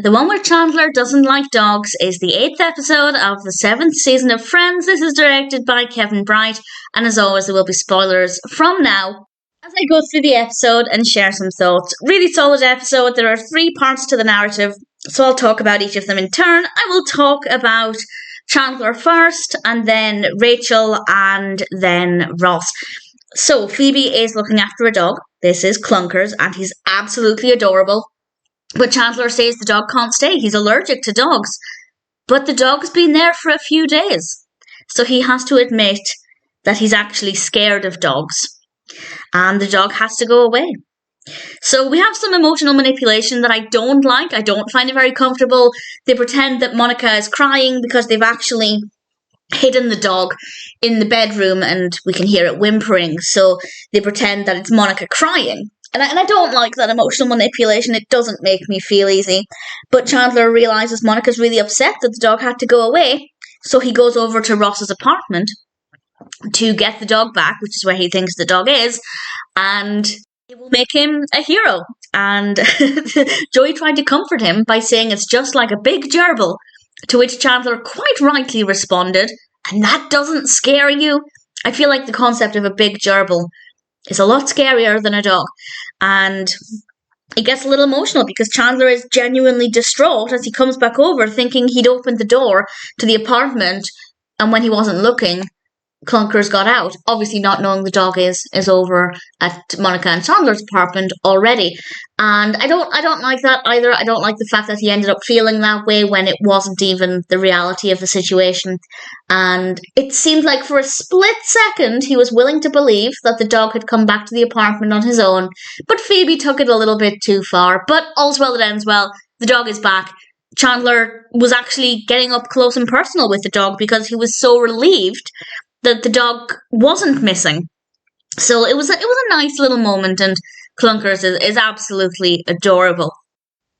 The one where Chandler doesn't like dogs is the 8th episode of the 7th season of Friends. This is directed by Kevin Bright, and as always, there will be spoilers from now as I go through the episode and share some thoughts. Really solid episode. There are 3 parts to the narrative, so I'll talk about each of them in turn. I will talk about Chandler first, and then Rachel, and then Ross. So, Phoebe is looking after a dog. This is Clunkers, and he's absolutely adorable. But Chandler says the dog can't stay. He's allergic to dogs. But the dog's been there for a few days. So he has to admit that he's actually scared of dogs. And the dog has to go away. So we have some emotional manipulation that I don't like. I don't find it very comfortable. They pretend that Monica is crying because they've actually hidden the dog in the bedroom and we can hear it whimpering. So they pretend that it's Monica crying. And I don't like that emotional manipulation. It doesn't make me feel easy. But Chandler realises Monica's really upset that the dog had to go away. So he goes over to Ross's apartment to get the dog back, which is where he thinks the dog is. And it will make him a hero. And Joey tried to comfort him by saying it's just like a big gerbil. To which Chandler quite rightly responded, and that doesn't scare you? I feel like the concept of a big gerbil is a lot scarier than a dog. And he gets a little emotional because Chandler is genuinely distraught as he comes back over thinking he'd opened the door to the apartment, and when he wasn't looking, Clunkers got out, obviously not knowing the dog is over at Monica and Chandler's apartment already. And I don't like that either. I don't like the fact that he ended up feeling that way when it wasn't even the reality of the situation. And it seemed like for a split second he was willing to believe that the dog had come back to the apartment on his own. But Phoebe took it a little bit too far. But all's well that ends well. The dog is back. Chandler was actually getting up close and personal with the dog because he was so relieved that the dog wasn't missing. So it was a nice little moment, and Clunkers is absolutely adorable.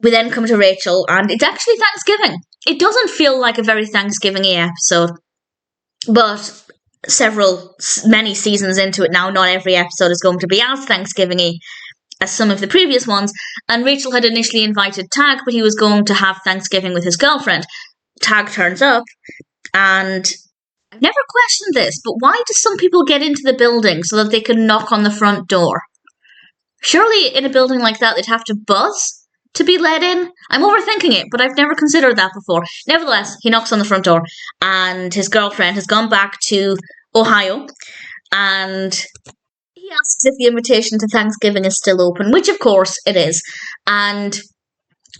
We then come to Rachel, and it's actually Thanksgiving. It doesn't feel like a very Thanksgiving-y episode, but many seasons into it now, not every episode is going to be as Thanksgiving-y as some of the previous ones, and Rachel had initially invited Tag, but he was going to have Thanksgiving with his girlfriend. Tag turns up, and I've never questioned this, but why do some people get into the building so that they can knock on the front door? Surely in a building like that, they'd have to buzz to be let in? I'm overthinking it, but I've never considered that before. Nevertheless, he knocks on the front door, and his girlfriend has gone back to Ohio, and he asks if the invitation to Thanksgiving is still open, which of course it is. And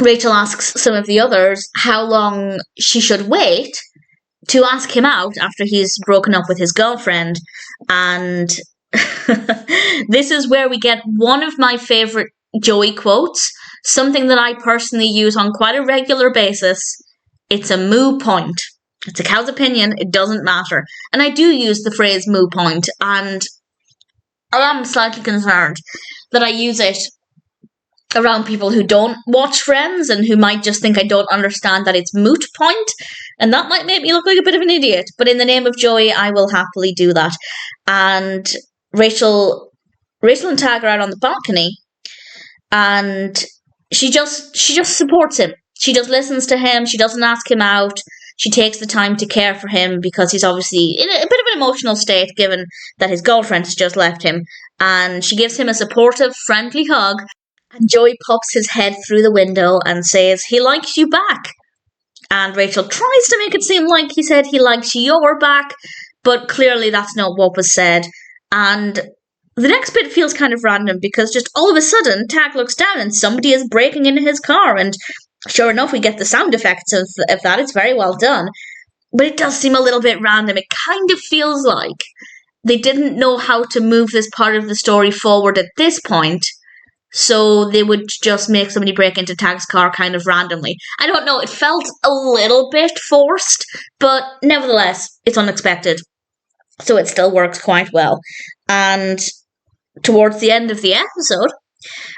Rachel asks some of the others how long she should wait to ask him out after he's broken up with his girlfriend. And this is where we get one of my favourite Joey quotes, something that I personally use on quite a regular basis. It's a moo point. It's a cow's opinion, it doesn't matter. And I do use the phrase moo point, and I am slightly concerned that I use it around people who don't watch Friends and who might just think I don't understand that it's moot point, and that might make me look like a bit of an idiot. But in the name of Joey, I will happily do that. And Rachel and Tag are out on the balcony, and she just supports him. She just listens to him. She doesn't ask him out. She takes the time to care for him because he's obviously in a bit of an emotional state given that his girlfriend has just left him. And she gives him a supportive, friendly hug. And Joey pops his head through the window and says, "He likes you back." And Rachel tries to make it seem like he said he likes your back, but clearly that's not what was said. And the next bit feels kind of random because just all of a sudden, Tag looks down and somebody is breaking into his car. And sure enough, we get the sound effects of that. It's very well done. But it does seem a little bit random. It kind of feels like they didn't know how to move this part of the story forward at this point, so they would just make somebody break into Tag's car kind of randomly. I don't know, it felt a little bit forced, but nevertheless, it's unexpected. So it still works quite well. And towards the end of the episode,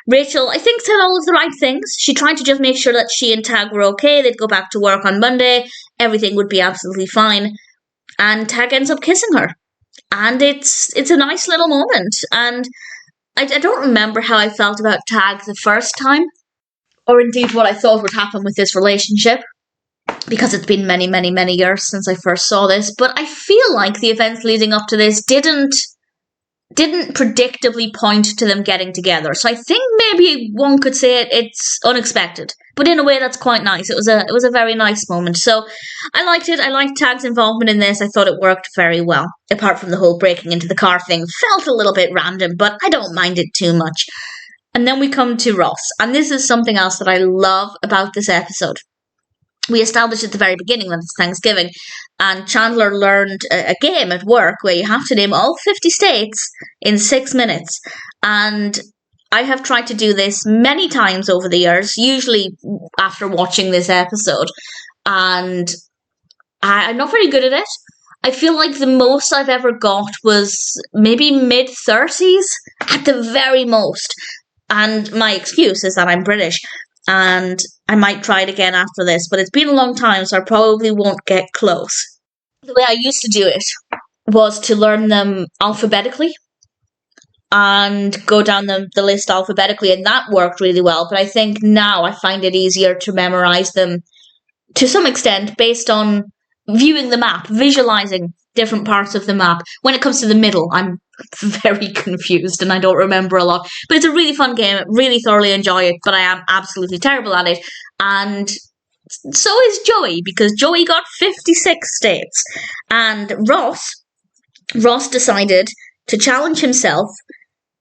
Rachel, I think, said all of the right things. She tried to just make sure that she and Tag were okay. They'd go back to work on Monday. Everything would be absolutely fine. And Tag ends up kissing her. And it's a nice little moment. And I don't remember how I felt about Tag the first time. or indeed what I thought would happen with this relationship, because it's been many, many, many years since I first saw this. But I feel like the events leading up to this didn't predictably point to them getting together. So I think maybe one could say it's unexpected, but in a way that's quite nice. It was a very nice moment. So I liked it. I liked Tag's involvement in this. I thought it worked very well. Apart from the whole breaking into the car thing, felt a little bit random, but I don't mind it too much. And then we come to Ross, and this is something else that I love about this episode. We established at the very beginning that it's Thanksgiving, and Chandler learned a game at work where you have to name all 50 states in 6 minutes. And I have tried to do this many times over the years, usually after watching this episode, and I'm not very good at it. I feel like the most I've ever got was maybe mid-30s at the very most. And my excuse is that I'm British, and I might try it again after this, but it's been a long time, so I probably won't get close. The way I used to do it was to learn them alphabetically and go down the list alphabetically, and that worked really well. But I think now I find it easier to memorize them to some extent based on viewing the map, visualizing different parts of the map. When it comes to the middle, I'm very confused and I don't remember a lot. But it's a really fun game. Really thoroughly enjoy it, but I am absolutely terrible at it. And so is Joey, because Joey got 56 states. And Ross decided to challenge himself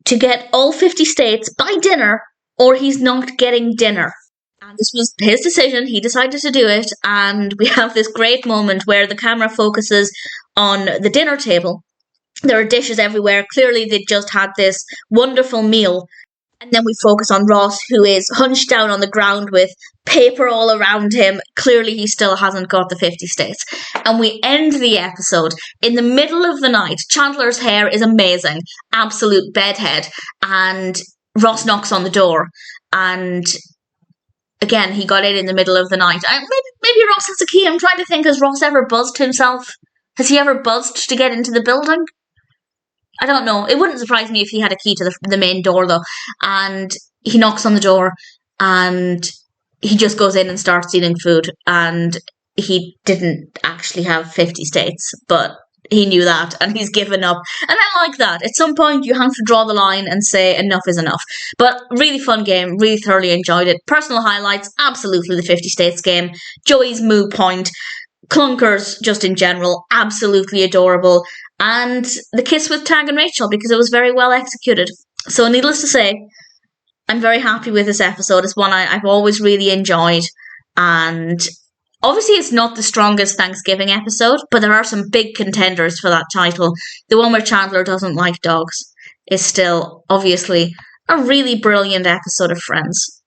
to get all 50 states by dinner, or he's not getting dinner. And this was his decision. He decided to do it. And we have this great moment where the camera focuses on the dinner table. There are dishes everywhere. Clearly, they just had this wonderful meal. And then we focus on Ross, who is hunched down on the ground with paper all around him. Clearly, he still hasn't got the 50 states. And we end the episode in the middle of the night. Chandler's hair is amazing. Absolute bedhead. And Ross knocks on the door. And again, he got in the middle of the night. Maybe Ross has a key. I'm trying to think, has Ross ever buzzed himself? Has he ever buzzed to get into the building? I don't know. It wouldn't surprise me if he had a key to the main door, though. And he knocks on the door, and he just goes in and starts eating food. And he didn't actually have 50 states, but he knew that, and he's given up. And I like that. At some point, you have to draw the line and say enough is enough. But really fun game. Really thoroughly enjoyed it. Personal highlights, absolutely the 50 states game. Joey's moo point. Clunkers, just in general, absolutely adorable. And the kiss with Tag and Rachel, because it was very well executed. So needless to say, I'm very happy with this episode. It's one I've always really enjoyed. And obviously it's not the strongest Thanksgiving episode, but there are some big contenders for that title. The one where Chandler doesn't like dogs is still, obviously, a really brilliant episode of Friends.